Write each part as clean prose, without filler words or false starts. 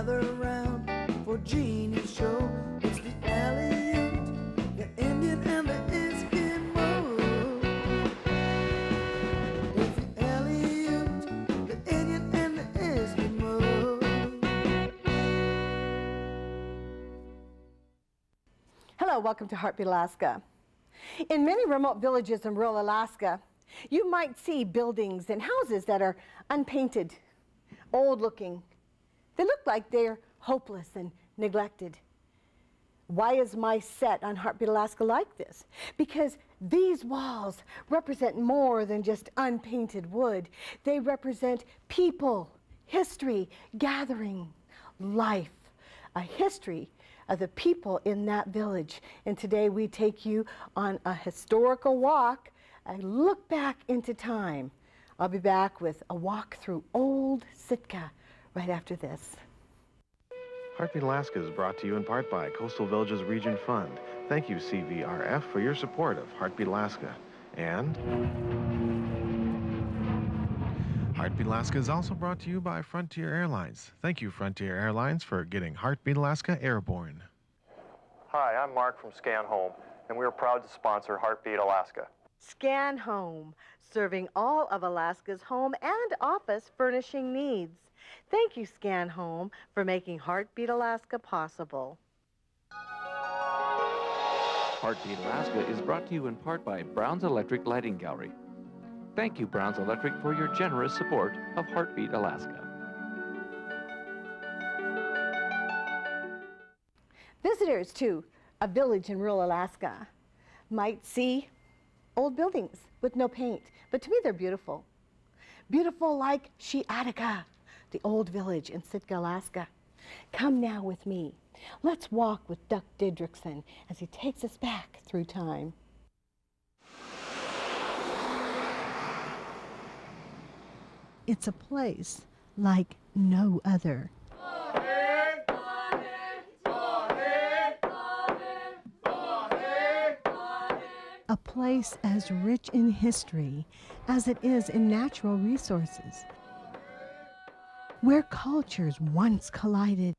gather around for Jeannie's show. It's the Aleut, the Indian and the Eskimo. It's the Aleut, the Indian and the Eskimo. Hello, welcome to Heartbeat Alaska. In many remote villages in rural Alaska, you might see buildings and houses that are unpainted, old-looking. They look like they're hopeless and neglected. Why is my set on Heartbeat Alaska like this? Because these walls represent more than just unpainted wood. They represent people, history, gathering, life, a history of the people in that village. And today we take you on a historical walk, a look back into time. I'll be back with a walk through old Sitka right after this. Heartbeat Alaska is brought to you in part by Coastal Villages Region Fund. Thank you, CVRF, for your support of Heartbeat Alaska. And Heartbeat Alaska is also brought to you by Frontier Airlines. Thank you, Frontier Airlines, for getting Heartbeat Alaska airborne. Hi, I'm Mark from Scan Home, and we are proud to sponsor Heartbeat Alaska. Scan Home, serving all of Alaska's home and office furnishing needs. Thank you, Scan Home, for making Heartbeat Alaska possible. Heartbeat Alaska is brought to you in part by Brown's Electric Lighting Gallery. Thank you, Brown's Electric, for your generous support of Heartbeat Alaska. Visitors to a village in rural Alaska might see old buildings with no paint, but to me they're beautiful. Beautiful like Shiatika, the old village in Sitka, Alaska. Come now with me. Let's walk with Donald Didrickson as he takes us back through time. It's a place like no other. A place as rich in history as it is in natural resources, where cultures once collided.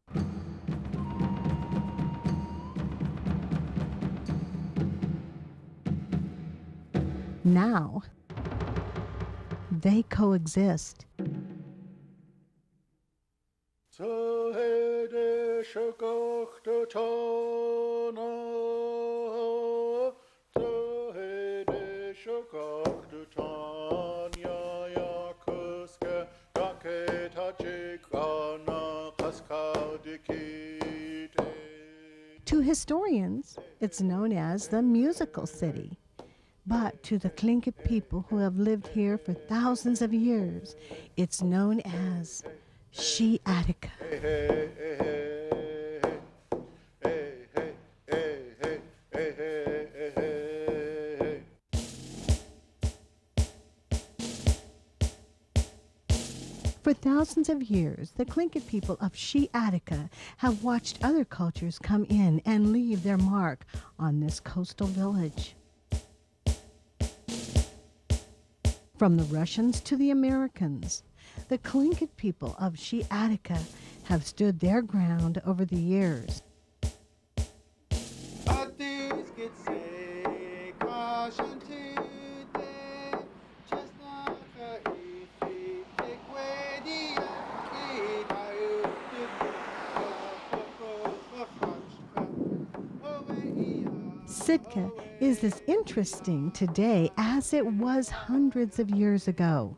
Now, they coexist. To historians, it's known as the musical city. But to the Tlingit people who have lived here for thousands of years, it's known as Shiatika. For thousands of years, the Tlingit people of Shiatika have watched other cultures come in and leave their mark on this coastal village. From the Russians to the Americans, the Tlingit people of Shiatika have stood their ground over the years. Sitka is as interesting today as it was hundreds of years ago.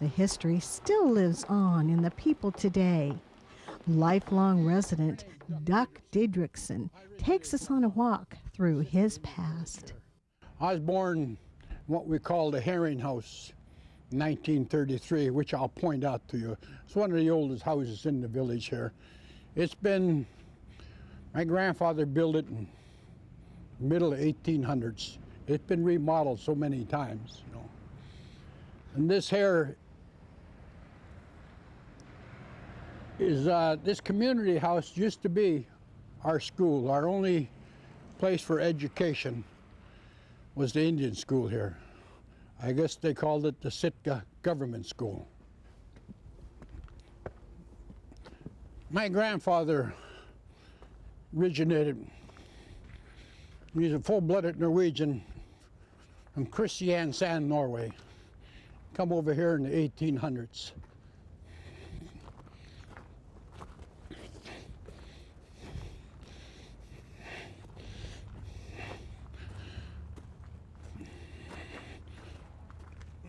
The history still lives on in the people today. Lifelong resident Donald Didrickson takes us on a walk through his past. I was born in what we call the Herring House, 1933, which I'll point out to you. It's one of the oldest houses in the village here. It's been, my grandfather built it in the middle of 1800s. It's been remodeled so many times, you know. And this here is, this community house used to be our school. Our only place for education was the Indian school here. I guess they called it the Sitka Government School. My grandfather originated, he's a full-blooded Norwegian from Kristiansand, Norway. Come over here in the 1800s.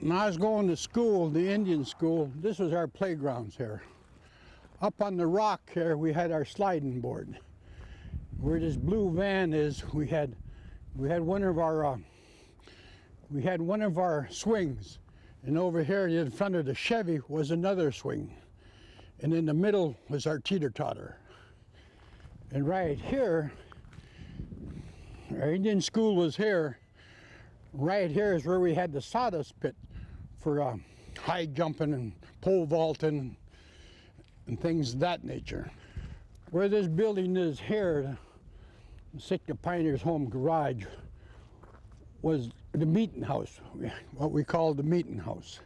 When I was going to school, the Indian school, this was our playgrounds here. Up on the rock here, we had our sliding board. Where this blue van is, we had one of our swings, and over here in front of the Chevy was another swing, and in the middle was our teeter-totter. And right here, our Indian school was here. Right here is where we had the sawdust pit for high jumping and pole vaulting and things of that nature. Where this building is here, the Sitka Pioneers Home Garage, was the meeting house, what we call the meeting house.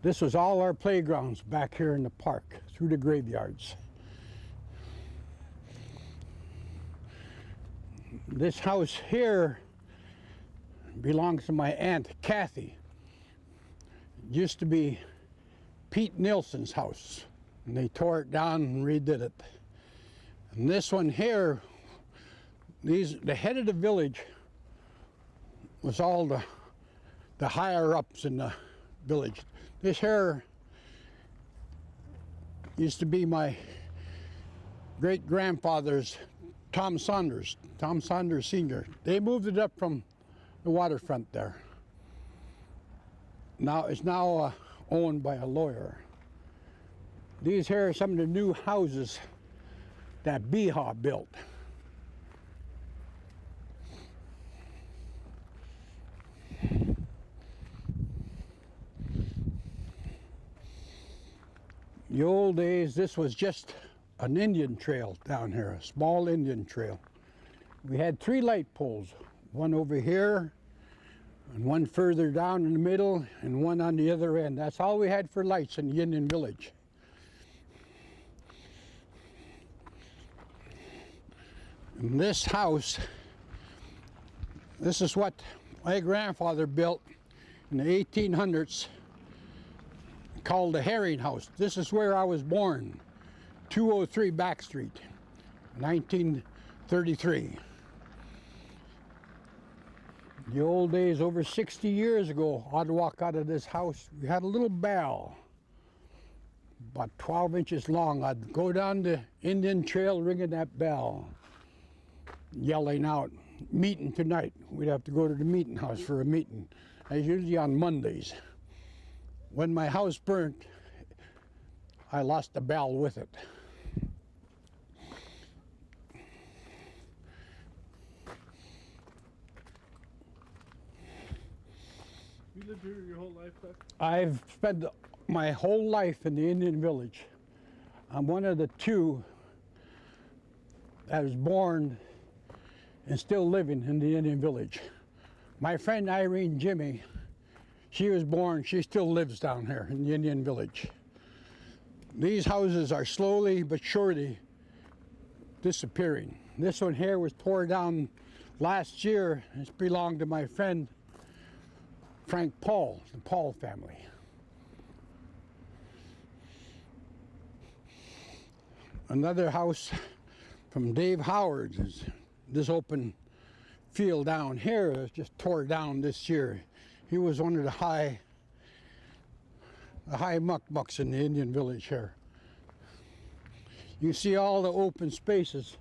This was all our playgrounds back here in the park, through the graveyards. This house here belongs to my Aunt Kathy. It used to be Pete Nilsson's house, and they tore it down and redid it. And this one here, the head of the village was all the higher ups in the village. This here used to be my great grandfather's Tom Saunders Sr. They moved it up from the waterfront there. Now it's owned by a lawyer. These here are some of the new houses that Beha built. The old days, this was just an Indian trail down here, a small Indian trail. We had 3 light poles, one over here, and one further down in the middle, and one on the other end. That's all we had for lights in the Indian village. And this house, this is what my grandfather built in the 1800s, called the Herring House. This is where I was born. 203 Back Street, 1933. The old days, over 60 years ago, I'd walk out of this house. We had a little bell, about 12 inches long. I'd go down the Indian Trail ringing that bell, yelling out, "Meeting tonight." We'd have to go to the meeting house for a meeting. That's usually on Mondays. When my house burnt, I lost the bell with it. You lived here your whole life, Doc? I've spent my whole life in the Indian village. I'm one of the 2 that was born and still living in the Indian village. My friend Irene Jimmy, she was born, she still lives down here in the Indian village. These houses are slowly but surely disappearing. This one here was tore down last year. It's belonged to my friend Frank Paul, the Paul family. Another house from Dave Howard's is this open field down here that's just tore down this year. He was one of the high muckmucks in the Indian village here. You see all the open spaces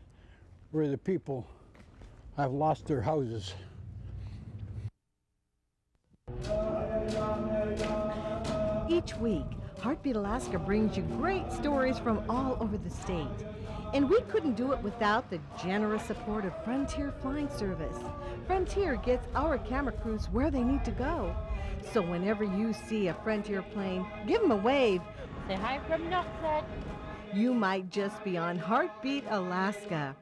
where the people have lost their houses. Each week, Heartbeat Alaska brings you great stories from all over the state. And we couldn't do it without the generous support of Frontier Flying Service. Frontier gets our camera crews where they need to go. So whenever you see a Frontier plane, give them a wave. Say hi from Knoxhead. You might just be on Heartbeat Alaska.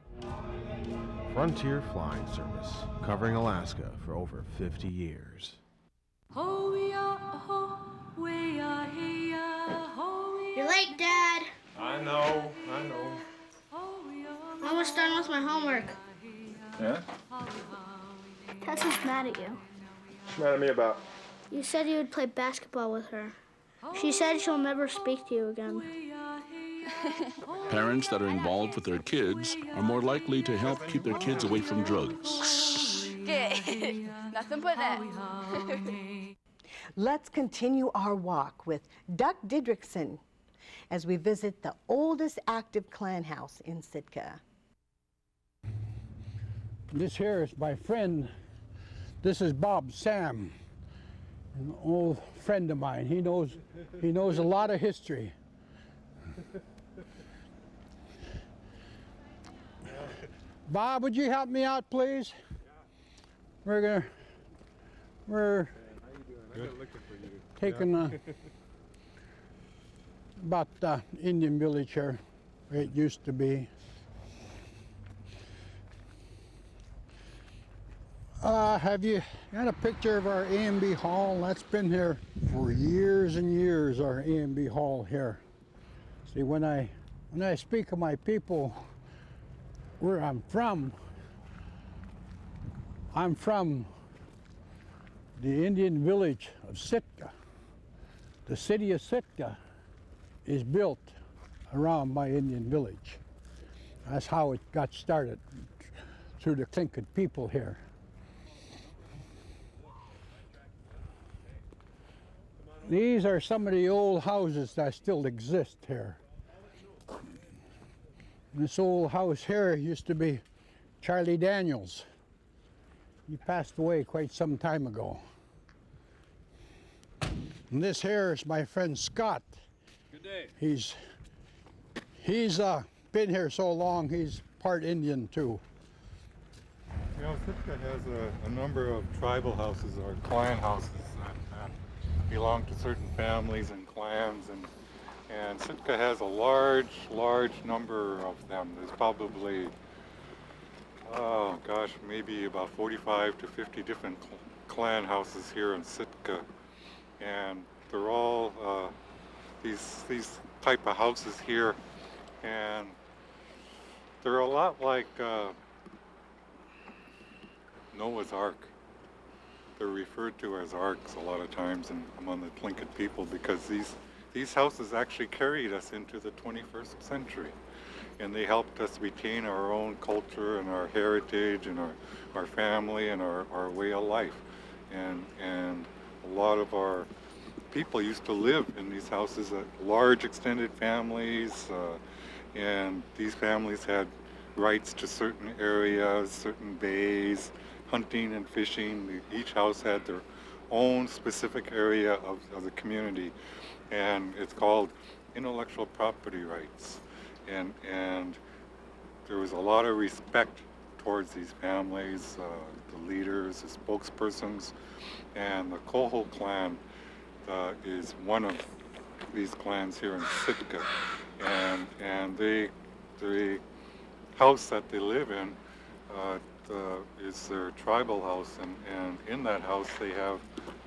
Frontier Flying Service, covering Alaska for over 50 years. Ho, we are, ho. know. I'm almost done with my homework. Yeah? Tessa's mad at you. What's mad at me about? You said you would play basketball with her. She said she'll never speak to you again. Parents that are involved with their kids are more likely to help keep their kids away from drugs. Good. Nothing but that. Let's continue our walk with Didirickson as we visit the oldest active clan house in Sitka. This here is my friend. This is Bob Sam, an old friend of mine. He knows a lot of history. Bob, would you help me out, please? We're taking about the Indian village here, where it used to be. Have you got a picture of our A&B Hall? That's been here for years and years, our A&B Hall here. See, when I speak of my people, where I'm from the Indian village of Sitka. The city of Sitka is built around my Indian village. That's how it got started, through the Tlingit people here. These are some of the old houses that still exist here. This old house here used to be Charlie Daniels. He passed away quite some time ago. And this here is my friend Scott. Good day. He's been here so long, he's part Indian too. You know, Sitka has a number of tribal houses or clan houses that belong to certain families and clans, and Sitka has a large number of them. There's probably, oh gosh, maybe about 45 to 50 different clan houses here in Sitka, and they're all these type of houses here, and they're a lot like Noah's Ark. They're referred to as arks a lot of times among the Tlingit people, because these houses actually carried us into the 21st century, and they helped us retain our own culture and our heritage and our family and our way of life. And a lot of our people used to live in these houses, large extended families, and these families had rights to certain areas, certain bays, hunting and fishing. Each house had their own specific area of the community, and it's called intellectual property rights. And there was a lot of respect towards these families, the leaders, the spokespersons, and the Coho Clan is one of these clans here in Sitka, and the house that they live in is their tribal house, and in that house they have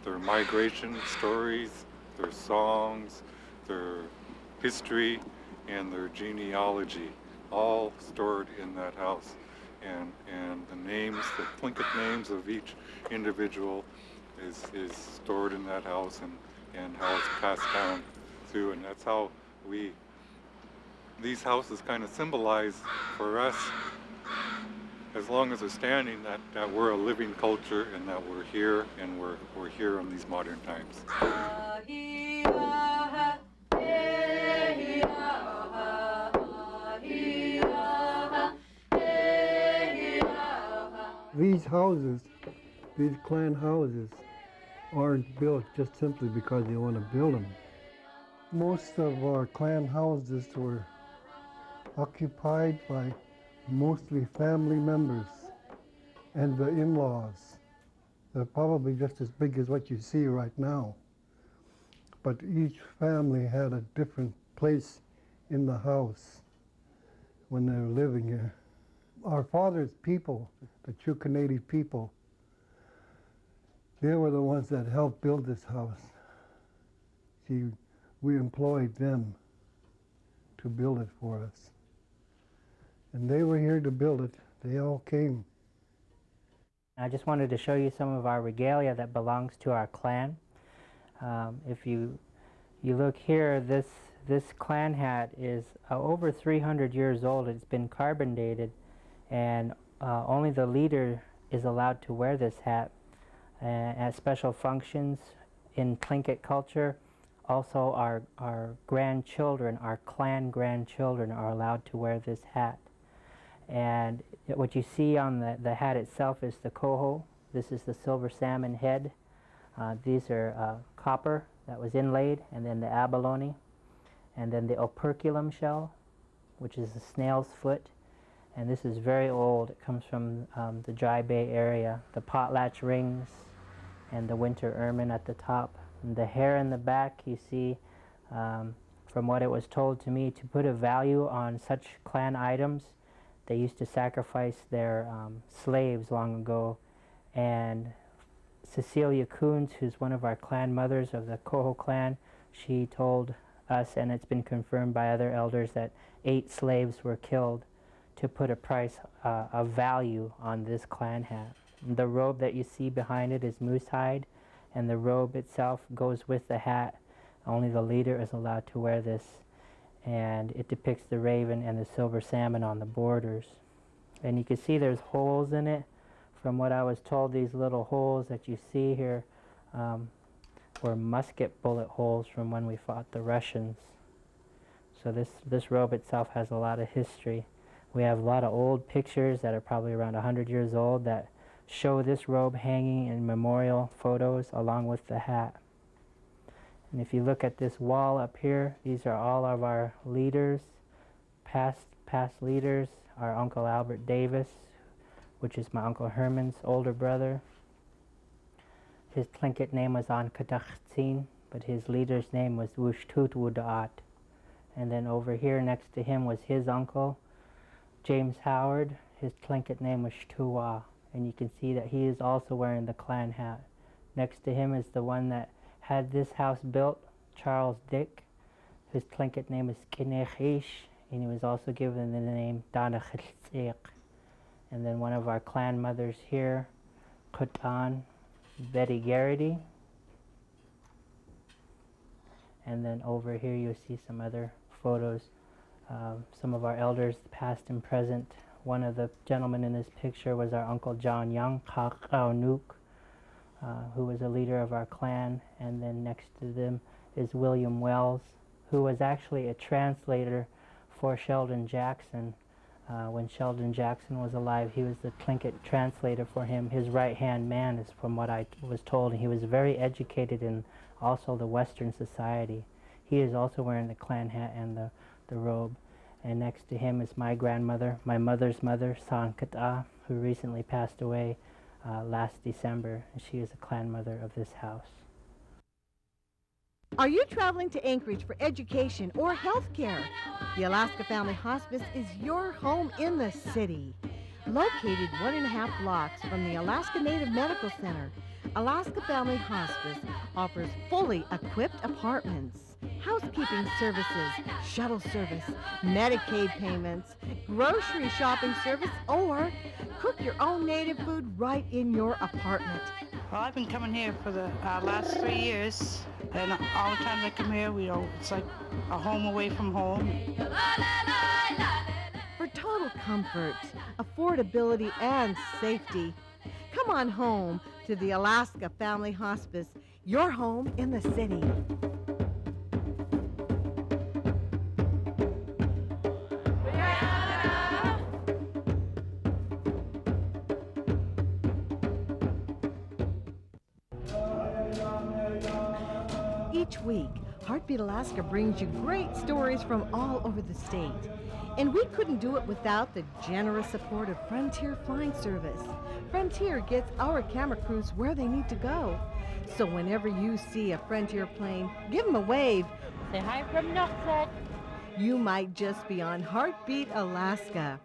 their migration stories, their songs, their history, and their genealogy, all stored in that house. And the names, the Tlingit names of each individual is stored in that house, and how it's passed down through, and that's how these houses kind of symbolize for us, as long as we're standing, that we're a living culture, and that we're here, and we're here in these modern times. These houses, these clan houses, aren't built just simply because they want to build them. Most of our clan houses were occupied by mostly family members and the in-laws. They're probably just as big as what you see right now. But each family had a different place in the house when they were living here. Our father's people, the Chukanadi people, they were the ones that helped build this house. See, we employed them to build it for us. And they were here to build it. They all came. I just wanted to show you some of our regalia that belongs to our clan. If you look here, this clan hat is over 300 years old. It's been carbon dated, and only the leader is allowed to wear this hat at special functions in Tlingit culture. Also, our grandchildren, our clan grandchildren, are allowed to wear this hat. And what you see on the hat itself is the coho. This is the silver salmon head. These are copper that was inlaid, and then the abalone, and then the operculum shell, which is the snail's foot. And this is very old. It comes from the Dry Bay area. The potlatch rings and the winter ermine at the top. And the hair in the back, you see, from what it was told to me, to put a value on such clan items, they used to sacrifice their slaves long ago. And Cecilia Coons, who's one of our clan mothers of the Coho Clan, she told us, and it's been confirmed by other elders, that 8 slaves were killed to put a price, a value on this clan hat. The robe that you see behind it is moose hide, and the robe itself goes with the hat. Only the leader is allowed to wear this, and it depicts the raven and the silver salmon on the borders. And you can see there's holes in it. From what I was told, these little holes that you see here were musket bullet holes from when we fought the Russians. So this robe itself has a lot of history. We have a lot of old pictures that are probably around 100 years old that show this robe hanging in memorial photos along with the hat. And if you look at this wall up here, these are all of our leaders, past leaders. Our Uncle Albert Davis, which is my Uncle Herman's older brother. His Tlingit name was Ancestral, but his leader's name was Wushtut Wudaat. And then over here next to him was his uncle, James Howard. His Tlingit name was Shtuwa, and you can see that he is also wearing the clan hat. Next to him is the one that had this house built, Charles Dick. His Tlingit name is Kinechish, and he was also given the name Didirickson. And then one of our clan mothers here, Kutan, Betty Garrity. And then over here you'll see some other photos. Some of our elders, past and present. One of the gentlemen in this picture was our Uncle John Young, Nuk, who was a leader of our clan. And then next to them is William Wells, who was actually a translator for Sheldon Jackson. When Sheldon Jackson was alive, he was the Tlingit translator for him. His right-hand man is from what I was told. He was very educated in also the Western society. He is also wearing the clan hat and the robe. And next to him is my grandmother, my mother's mother, Sankata, who recently passed away last December. And she is a clan mother of this house. Are you traveling to Anchorage for education or health care? The Alaska Family Hospice is your home in the city. Located 1.5 blocks from the Alaska Native Medical Center, Alaska Family Hospice offers fully equipped apartments, housekeeping services, shuttle service, Medicaid payments, grocery shopping service, or cook your own native food right in your apartment. Well, I've been coming here for the last 3 years, and all the times I come here, it's like a home away from home. For total comfort, affordability, and safety, come on home to the Alaska Family Hospice, your home in the city. Each week, Heartbeat Alaska brings you great stories from all over the state. And we couldn't do it without the generous support of Frontier Flying Service. Frontier gets our camera crews where they need to go. So whenever you see a Frontier plane, give them a wave. Say hi from Nuxet. You might just be on Heartbeat Alaska.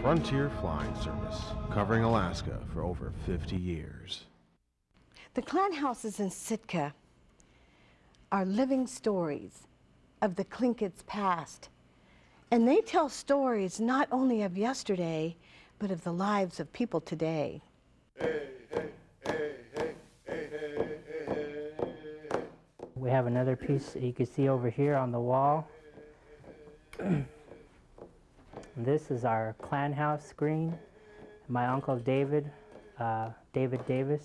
Frontier Flying Service, covering Alaska for over 50 years. The clan houses in Sitka are living stories, of the Tlingit's past. And they tell stories not only of yesterday, but of the lives of people today. We have another piece you can see over here on the wall. This is our clan house screen. My uncle David, David Davis,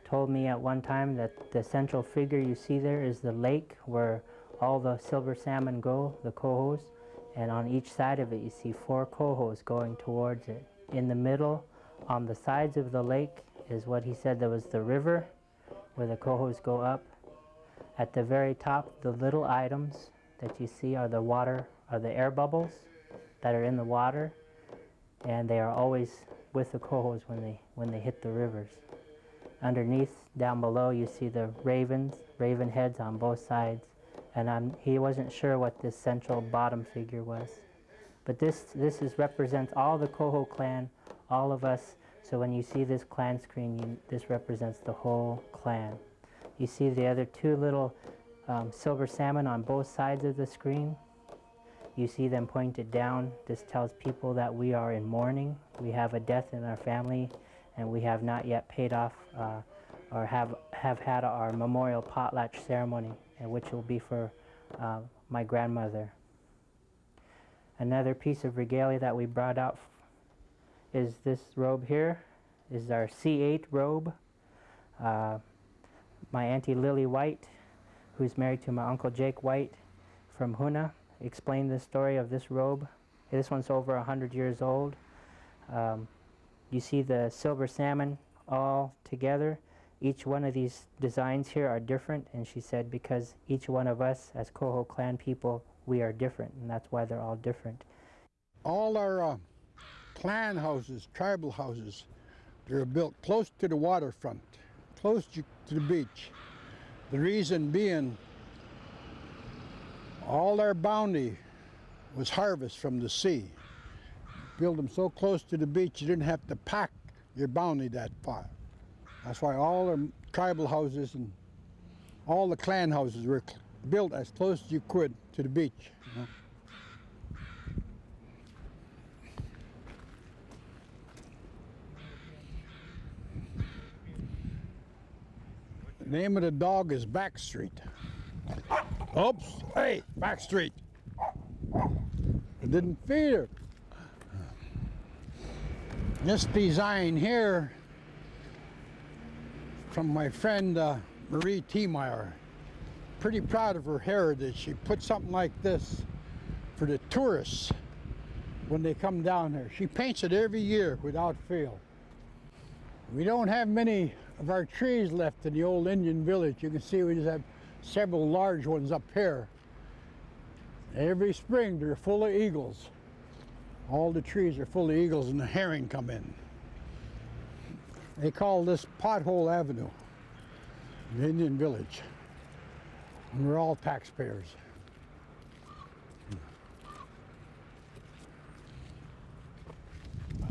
told me at one time that the central figure you see there is the lake where all the silver salmon go, the cohos, and on each side of it you see 4 cohos going towards it. In the middle, on the sides of the lake, is what he said there was the river where the cohos go up. At the very top, the little items that you see are the air bubbles that are in the water, and they are always with the cohos when they hit the rivers. Underneath, down below, you see the raven heads on both sides, and he wasn't sure what this central bottom figure was. But this represents all the Coho clan, all of us. So when you see this clan screen, this represents the whole clan. You see the other 2 little silver salmon on both sides of the screen. You see them pointed down. This tells people that we are in mourning. We have a death in our family, and we have not yet paid off or have had our memorial potlatch ceremony, which will be for my grandmother. Another piece of regalia that we brought out is this robe here. This is our C8 robe. My Auntie Lily White, who's married to my Uncle Jake White from Huna, explained the story of this robe. This one's over 100 years old. You see the silver salmon all together. Each one of these designs here are different, and she said because each one of us as Coho clan people, we are different, and that's why they're all different. All our clan houses, tribal houses, they're built close to the waterfront, close to the beach. The reason being, all our bounty was harvest from the sea. Build them so close to the beach, you didn't have to pack your bounty that far. That's why all our tribal houses and all the clan houses were built as close as you could to the beach. You know? The name of the dog is Backstreet. Oops, hey, Backstreet. I didn't feed her. This design here from my friend Marie Tiemeyer. Pretty proud of her heritage. She put something like this for the tourists when they come down here. She paints it every year without fail. We don't have many of our trees left in the old Indian village. You can see we just have several large ones up here. Every spring they're full of eagles. All the trees are full of eagles and the herring come in. They call this Pothole Avenue, the Indian village. And we're all taxpayers.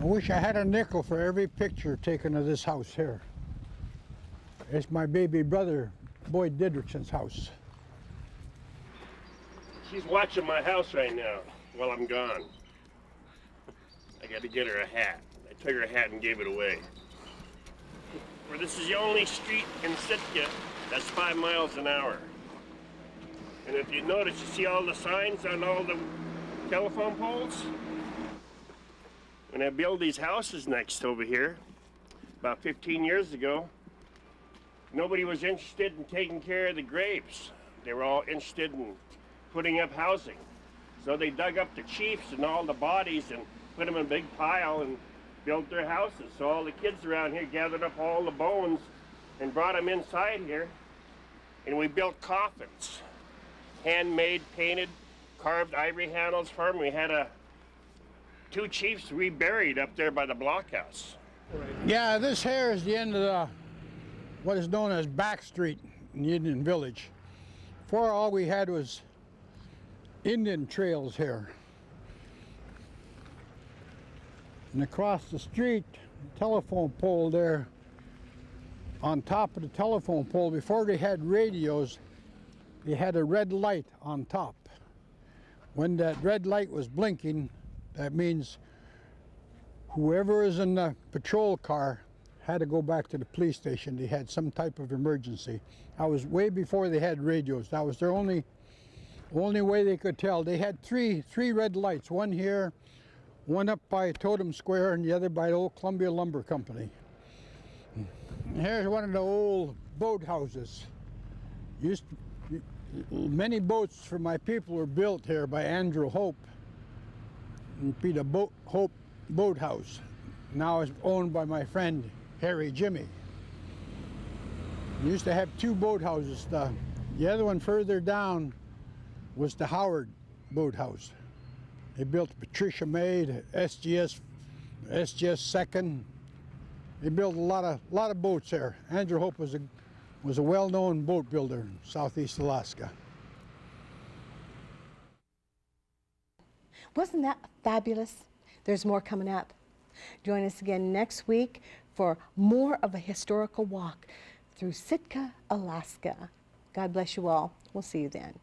I wish I had a nickel for every picture taken of this house here. It's my baby brother, Boyd Didrickson's house. She's watching my house right now while I'm gone. I got to get her a hat. I took her hat and gave it away. Well, this is the only street in Sitka that's 5 miles an hour. And if you notice, you see all the signs on all the telephone poles? When I built these houses next over here, about 15 years ago, nobody was interested in taking care of the graves. They were all interested in putting up housing. So they dug up the chiefs and all the bodies and put them in a big pile and built their houses. So all the kids around here gathered up all the bones and brought them inside here. And we built coffins, handmade, painted, carved ivory handles for them. We had 2 chiefs reburied up there by the blockhouse. Yeah, this here is the end of what is known as Back Street in the Indian village. Before, all we had was Indian trails here. And across the street, telephone pole there, on top of the telephone pole, before they had radios, they had a red light on top. When that red light was blinking, that means whoever is in the patrol car had to go back to the police station. They had some type of emergency. That was way before they had radios. That was their only way they could tell. They had three red lights, one here, one up by Totem Square, and the other by the old Columbia Lumber Company. Here's one of the old boathouses. Many boats for my people were built here by Andrew Hope. It'd be the Hope Boathouse. Now it's owned by my friend Harry Jimmy. We used to have two boathouses. The other one further down was the Howard Boathouse. They built Patricia May, the SGS Second. They built a lot of boats there. Andrew Hope was a well-known boat builder in Southeast Alaska. Wasn't that fabulous? There's more coming up. Join us again next week for more of a historical walk through Sitka, Alaska. God bless you all. We'll see you then.